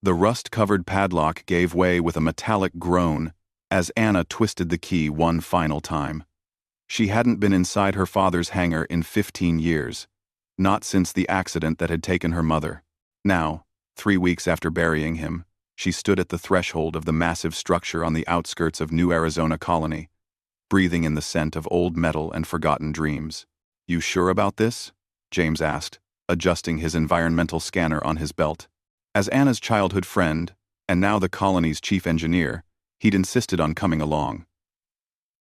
The rust-covered padlock gave way with a metallic groan as Anna twisted the key one final time. She hadn't been inside her father's hangar in 15 years, not since the accident that had taken her mother. Now, 3 weeks after burying him, she stood at the threshold of the massive structure on the outskirts of New Arizona Colony, breathing in the scent of old metal and forgotten dreams. "You sure about this?" James asked, adjusting his environmental scanner on his belt. As Anna's childhood friend, and now the colony's chief engineer, he'd insisted on coming along.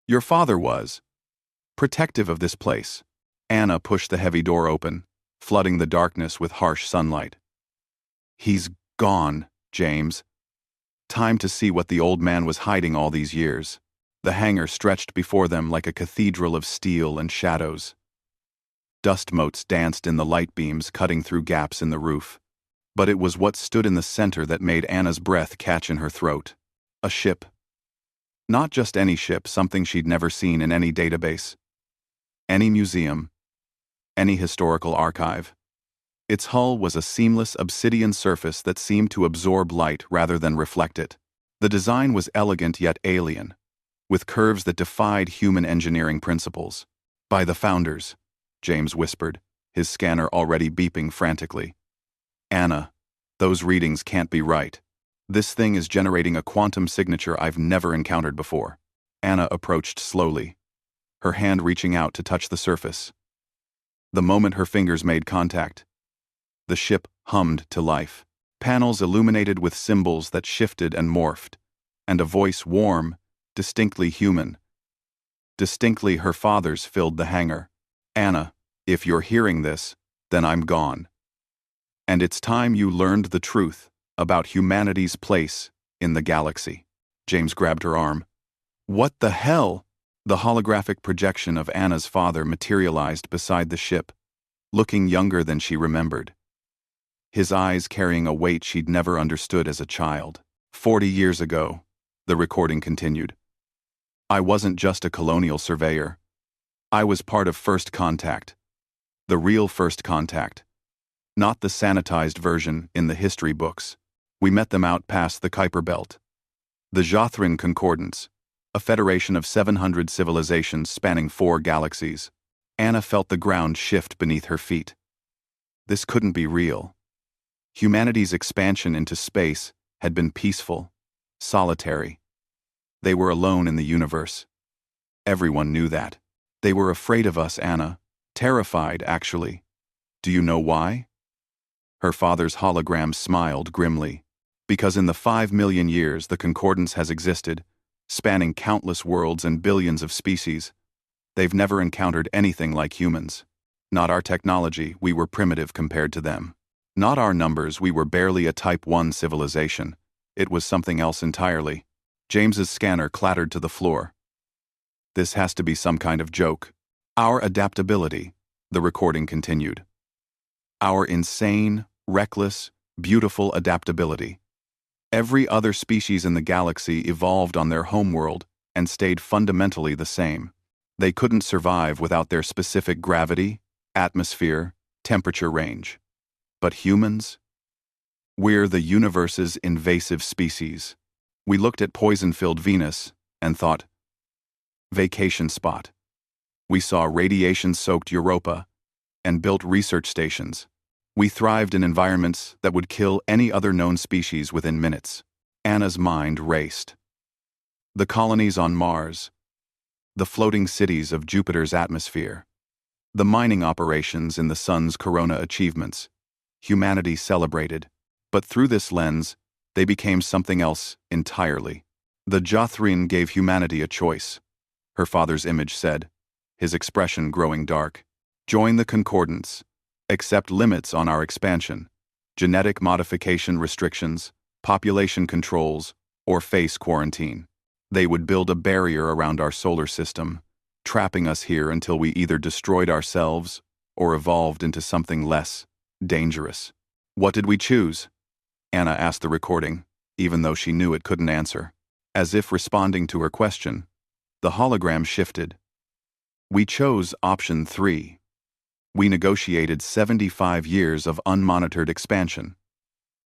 "Your father was protective of this place." Anna pushed the heavy door open, flooding the darkness with harsh sunlight. "He's gone, James. Time to see what the old man was hiding all these years." The hangar stretched before them like a cathedral of steel and shadows. Dust motes danced in the light beams cutting through gaps in the roof. But it was what stood in the center that made Anna's breath catch in her throat. A ship. Not just any ship, something she'd never seen in any database, any museum, any historical archive. Its hull was a seamless obsidian surface that seemed to absorb light rather than reflect it. The design was elegant yet alien, with curves that defied human engineering principles. "By the founders," James whispered, his scanner already beeping frantically. "Anna, those readings can't be right. This thing is generating a quantum signature I've never encountered before." Anna approached slowly, her hand reaching out to touch the surface. The moment her fingers made contact, the ship hummed to life. Panels illuminated with symbols that shifted and morphed, and a voice warm, distinctly human, distinctly her father's, filled the hangar. "Anna, if you're hearing this, then I'm gone. And it's time you learned the truth about humanity's place in the galaxy." James grabbed her arm. "What the hell?" The holographic projection of Anna's father materialized beside the ship, looking younger than she remembered, his eyes carrying a weight she'd never understood as a child. 40 years ago," the recording continued, "I wasn't just a colonial surveyor. I was part of First Contact. The real First Contact. Not the sanitized version in the history books. We met them out past the Kuiper Belt. The Jothrin Concordance, a federation of 700 civilizations spanning 4 galaxies." Anna felt the ground shift beneath her feet. This couldn't be real. Humanity's expansion into space had been peaceful, solitary. They were alone in the universe. Everyone knew that. "They were afraid of us, Anna. Terrified, actually. Do you know why?" Her father's hologram smiled grimly. "Because in the 5 million years the Concordance has existed, spanning countless worlds and billions of species, they've never encountered anything like humans. Not our technology, we were primitive compared to them. Not our numbers, we were barely a Type 1 civilization. It was something else entirely." James's scanner clattered to the floor. "This has to be some kind of joke. Our adaptability," the recording continued. "Our insane, reckless, beautiful adaptability. Every other species in the galaxy evolved on their homeworld and stayed fundamentally the same. They couldn't survive without their specific gravity, atmosphere, temperature range. But humans? We're the universe's invasive species. We looked at poison-filled Venus and thought, vacation spot. We saw radiation-soaked Europa and built research stations. We thrived in environments that would kill any other known species within minutes." Anna's mind raced. The colonies on Mars, the floating cities of Jupiter's atmosphere, the mining operations in the sun's corona achievements. Humanity celebrated, but through this lens, they became something else entirely. "The Jothrin gave humanity a choice," her father's image said, his expression growing dark. "Join the Concordance, accept limits on our expansion, genetic modification restrictions, population controls, or face quarantine. They would build a barrier around our solar system, trapping us here until we either destroyed ourselves or evolved into something less dangerous." "What did we choose?" Anna asked the recording, even though she knew it couldn't answer. As if responding to her question, the hologram shifted. "We chose option 3. We negotiated 75 years of unmonitored expansion.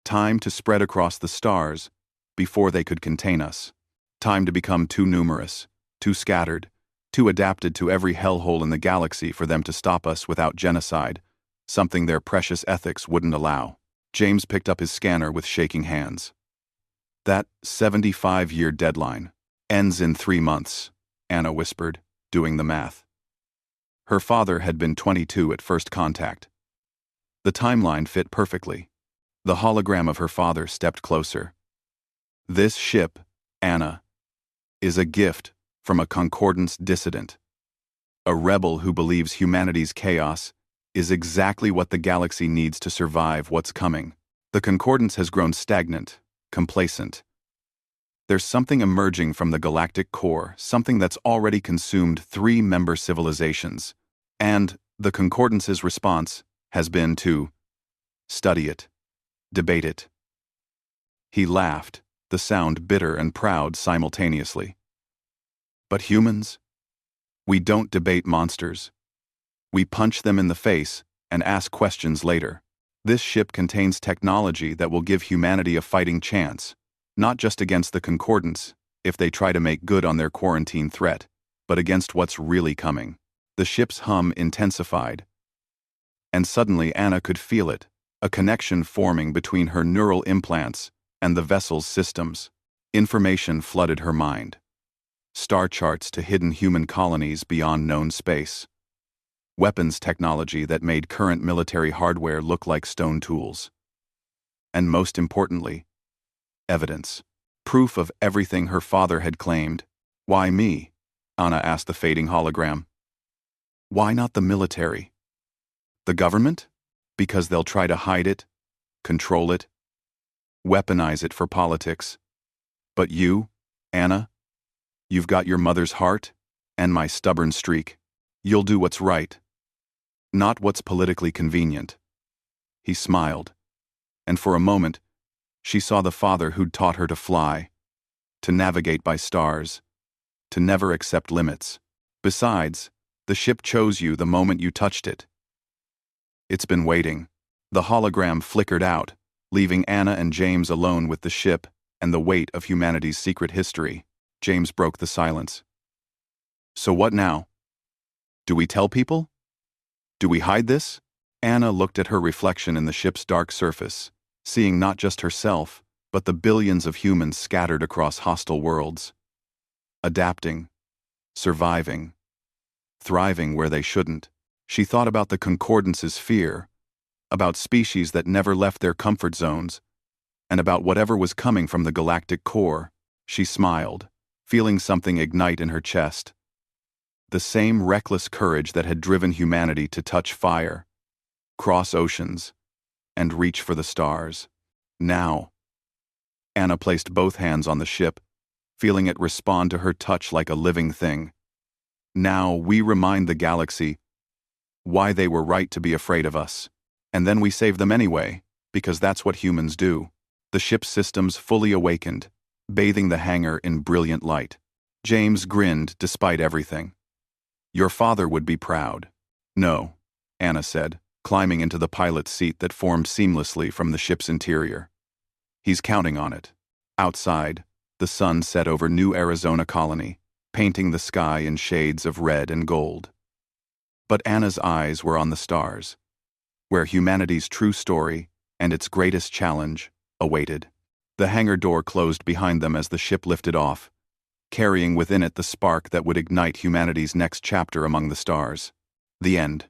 Time to spread across the stars before they could contain us. Time to become too numerous, too scattered, too adapted to every hellhole in the galaxy for them to stop us without genocide, something their precious ethics wouldn't allow. James picked up his scanner with shaking hands. That 75-year deadline ends in 3 months, Anna whispered, doing the math. Her father had been 22 at first contact. The timeline fit perfectly. The hologram of her father stepped closer. This ship, Anna, is a gift from a Concordance dissident. A rebel who believes humanity's chaos is exactly what the galaxy needs to survive what's coming. The Concordance has grown stagnant, complacent. There's something emerging from the galactic core, something that's already consumed 3 member civilizations. And the Concordance's response has been to study it, debate it. He laughed, the sound bitter and proud simultaneously. But humans? We don't debate monsters. We punch them in the face and ask questions later. This ship contains technology that will give humanity a fighting chance, not just against the Concordance, if they try to make good on their quarantine threat, but against what's really coming. The ship's hum intensified. And suddenly Anna could feel it, a connection forming between her neural implants and the vessel's systems. Information flooded her mind. Star charts to hidden human colonies beyond known space. Weapons technology that made current military hardware look like stone tools. And most importantly, evidence. Proof of everything her father had claimed. Why me? Anna asked the fading hologram. Why not the military? The government? Because they'll try to hide it, control it, weaponize it for politics. But you, Anna, you've got your mother's heart and my stubborn streak. You'll do what's right, not what's politically convenient. He smiled, and for a moment, she saw the father who'd taught her to fly, to navigate by stars, to never accept limits. Besides, the ship chose you the moment you touched it. It's been waiting. The hologram flickered out, leaving Anna and James alone with the ship and the weight of humanity's secret history. James broke the silence. So what now? Do we tell people? Do we hide this? Anna looked at her reflection in the ship's dark surface, seeing not just herself, but the billions of humans scattered across hostile worlds. Adapting, surviving, thriving where they shouldn't. She thought about the Concordance's fear, about species that never left their comfort zones, and about whatever was coming from the galactic core. She smiled, feeling something ignite in her chest. The same reckless courage that had driven humanity to touch fire, cross oceans, and reach for the stars. Now, Anna placed both hands on the ship, feeling it respond to her touch like a living thing. Now we remind the galaxy why they were right to be afraid of us. And then we save them anyway, because that's what humans do. The ship's systems fully awakened, bathing the hangar in brilliant light. James grinned despite everything. Your father would be proud. No, Anna said, climbing into the pilot's seat that formed seamlessly from the ship's interior. He's counting on it. Outside, the sun set over New Arizona Colony, painting the sky in shades of red and gold. But Anna's eyes were on the stars, where humanity's true story and its greatest challenge awaited. The hangar door closed behind them as the ship lifted off, carrying within it the spark that would ignite humanity's next chapter among the stars. The end.